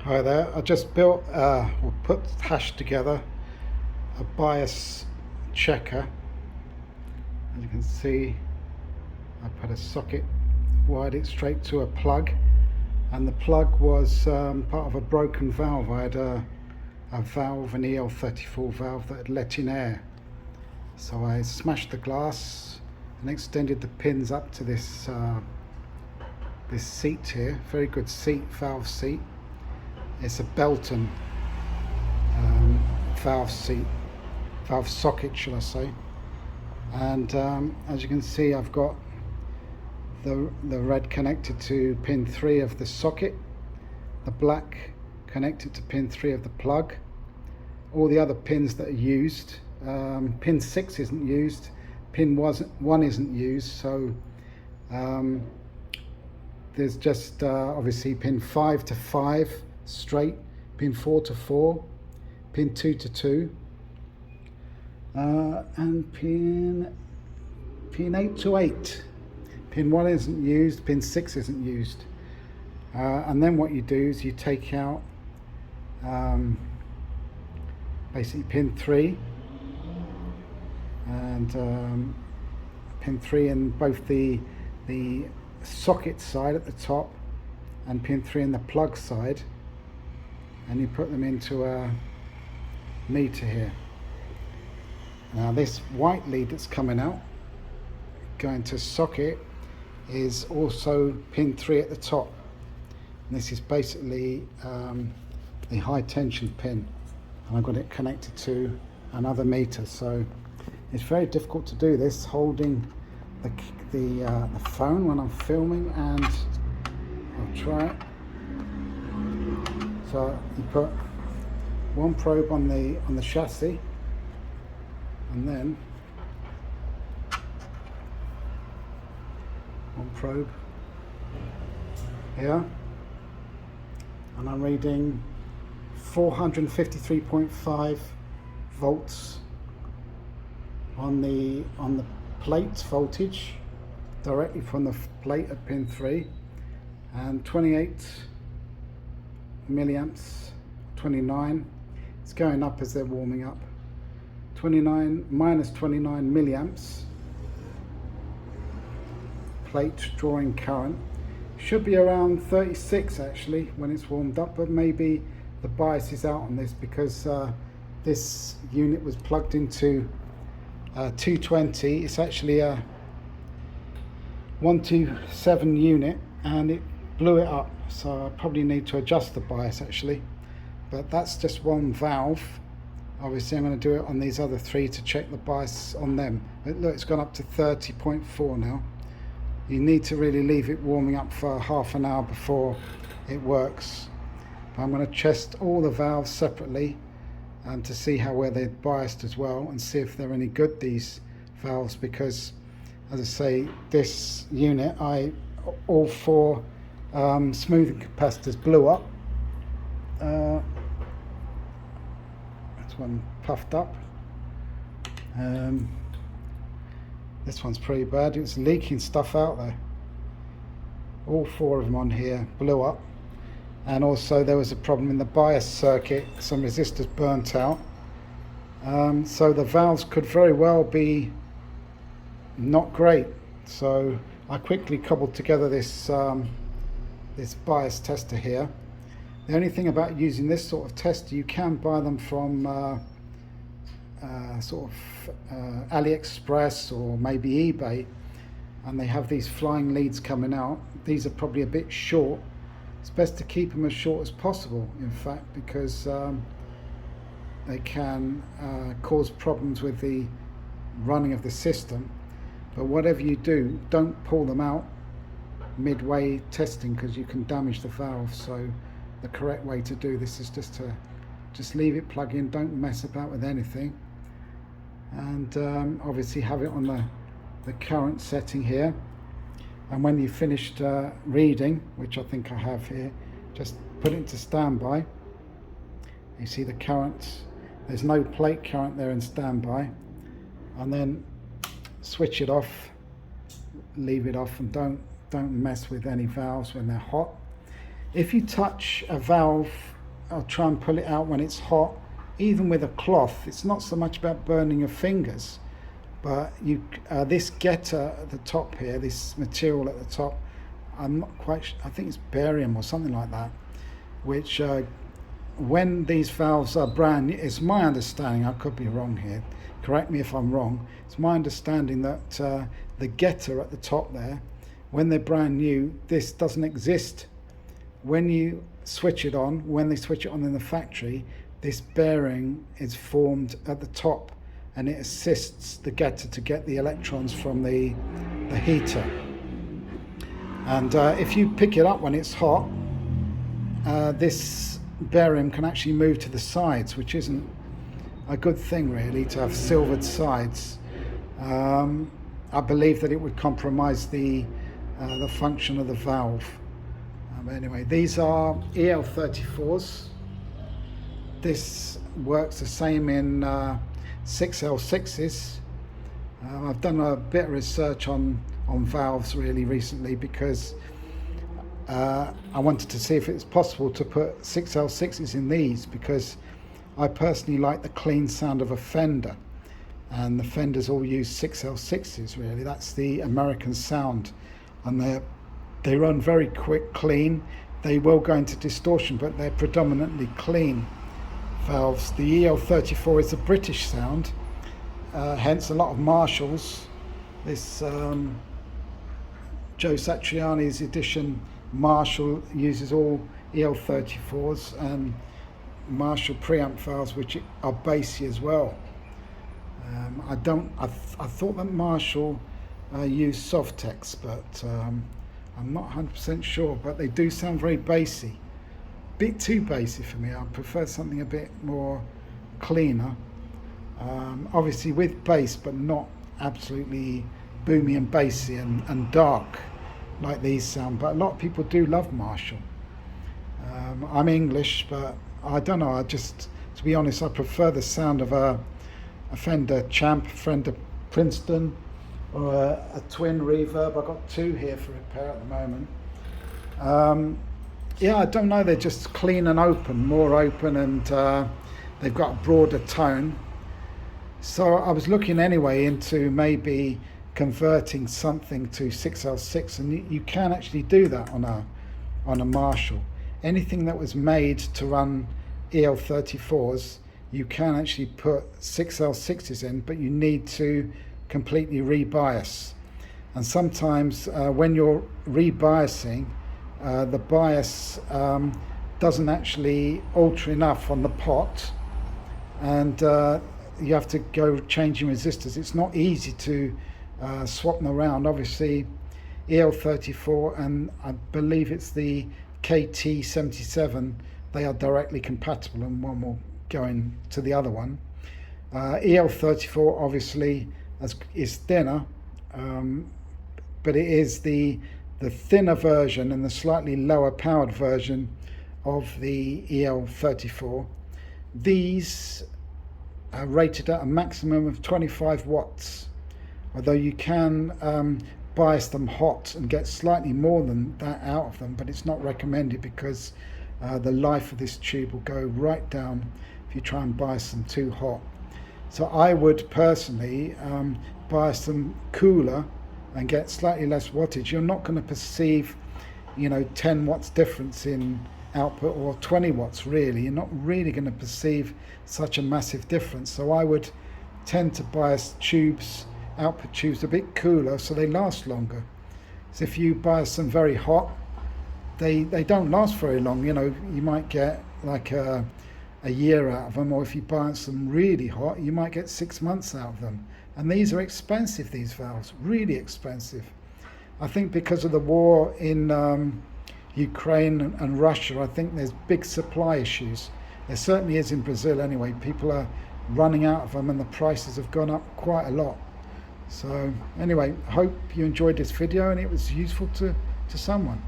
Hi there, I just built or hashed together a bias checker. As you can see, I put a socket, wired it straight to a plug, and the plug was part of a broken valve. I had a valve, an EL34 valve that had let in air. So I smashed the glass and extended the pins up to this seat here. Very good seat, valve seat. It's a Belton valve seat, valve socket, shall I say. And as you can see, I've got the red connected to pin 3 of the socket, the black connected to pin 3 of the plug. All the other pins that are used, pin 6 isn't used, pin 1 isn't used, so there's just obviously pin 5 to 5 straight, pin 4 to 4, pin 2 to 2, and pin 8 to 8. Pin 1 isn't used, pin 6 isn't used. And then what you do is you take out basically pin 3 and pin 3 in both the socket side at the top and pin 3 in the plug side, and you put them into a meter here. Now this white lead that's coming out going to socket is also pin 3 at the top, and this is basically the high tension pin, and I've got it connected to another meter. So it's very difficult to do this holding the phone when I'm filming, and I'll try it. So you put one probe on the chassis, and then one probe here, and I'm reading 453.5 volts on the plate voltage directly from the plate at pin 3, and 28 milliamps, 29, it's going up as they're warming up, 29 minus 29 milliamps plate drawing current. Should be around 36 actually when it's warmed up, but maybe the bias is out on this because this unit was plugged into 220. It's actually a 127 unit and it blew it up, so I probably need to adjust the bias actually. But that's just one valve. Obviously I'm going to do it on these other 3 to check the bias on them. But look, it's gone up to 30.4 now. You need to really leave it warming up for half an hour before it works. But I'm going to test all the valves separately and to see how well they're biased as well, and see if they're any good, these valves, because as I say, this unit, all 4 smoothing capacitors blew up. This one puffed up. This one's pretty bad. It was leaking stuff out there. All 4 of them on here blew up. And also there was a problem in the bias circuit. Some resistors burnt out. So the valves could very well be not great. So I quickly cobbled together this bias tester here. The only thing about using this sort of tester, you can buy them from AliExpress or maybe eBay, and they have these flying leads coming out. These are probably a bit short. It's best to keep them as short as possible, in fact, because they can cause problems with the running of the system. But whatever you do, don't pull them out midway testing, because you can damage the valve. So the correct way to do this is just leave it plug in, don't mess about with anything, and obviously have it on the current setting here. And when you've finished reading, which I think I have here, just put it into standby. You see the current, there's no plate current there in standby, and then switch it off, leave it off, and don't mess with any valves when they're hot. If you touch a valve I'll try and pull it out when it's hot. Even with a cloth, it's not so much about burning your fingers, but this getter at the top here, this material at the top, I'm not quite I think it's barium or something like that, which when these valves are brand new, it's my understanding, I could be wrong here, correct me if I'm wrong, it's my understanding that the getter at the top there, when they're brand new, this doesn't exist. When you switch it on, when they switch it on in the factory, this bearing is formed at the top, and it assists the getter to get the electrons from the heater. And if you pick it up when it's hot, this bearing can actually move to the sides, which isn't a good thing really, to have silvered sides. I believe that it would compromise the function of the valve. Anyway, these are EL34s. This works the same in 6L6s. I've done a bit of research on valves really recently, because I wanted to see if it's possible to put 6L6s in these, because I personally like the clean sound of a Fender, and the Fenders all use 6L6s really. That's the American sound, and they run very quick, clean. They will go into distortion, but they're predominantly clean valves. The EL34 is a British sound, hence a lot of Marshalls. This Joe Satriani's edition Marshall uses all EL34s and Marshall preamp valves, which are bassy as well. I thought that Marshall used Softex, but I'm not 100% sure, but they do sound very bassy. Bit too bassy for me. I prefer something a bit more cleaner, obviously with bass, but not absolutely boomy and bassy and dark like these sound. But a lot of people do love Marshall. I'm English, but I don't know, to be honest, I prefer the sound of a Fender Champ, Fender Princeton, or a twin reverb. I've got two here for repair at the moment. Yeah, I don't know, they're just clean and open, more open, and they've got a broader tone. So I was looking anyway into maybe converting something to 6L6, and you can actually do that on a Marshall. Anything that was made to run EL34s, you can actually put 6L6s in, but you need to completely rebias. And sometimes when you're rebiasing, the bias doesn't actually alter enough on the pot, and you have to go changing resistors. It's not easy to swap them around. Obviously EL34 and I believe it's the KT77, they are directly compatible, and one will go into the other one. EL34 obviously is thinner, but it is the thinner version and the slightly lower powered version of the EL34. These are rated at a maximum of 25 watts, although you can bias them hot and get slightly more than that out of them, but it's not recommended because the life of this tube will go right down if you try and bias them too hot. So I would personally bias them cooler and get slightly less wattage. You're not going to perceive, 10 watts difference in output, or 20 watts really. You're not really going to perceive such a massive difference. So I would tend to bias output tubes a bit cooler so they last longer. So if you bias them very hot, they don't last very long. You might get like a year out of them, or if you bias them really hot, you might get 6 months out of them. And these are expensive, these valves, really expensive. I think because of the war in Ukraine and Russia, I think there's big supply issues. There certainly is in Brazil anyway. People are running out of them and the prices have gone up quite a lot. So anyway, I hope you enjoyed this video and it was useful to someone.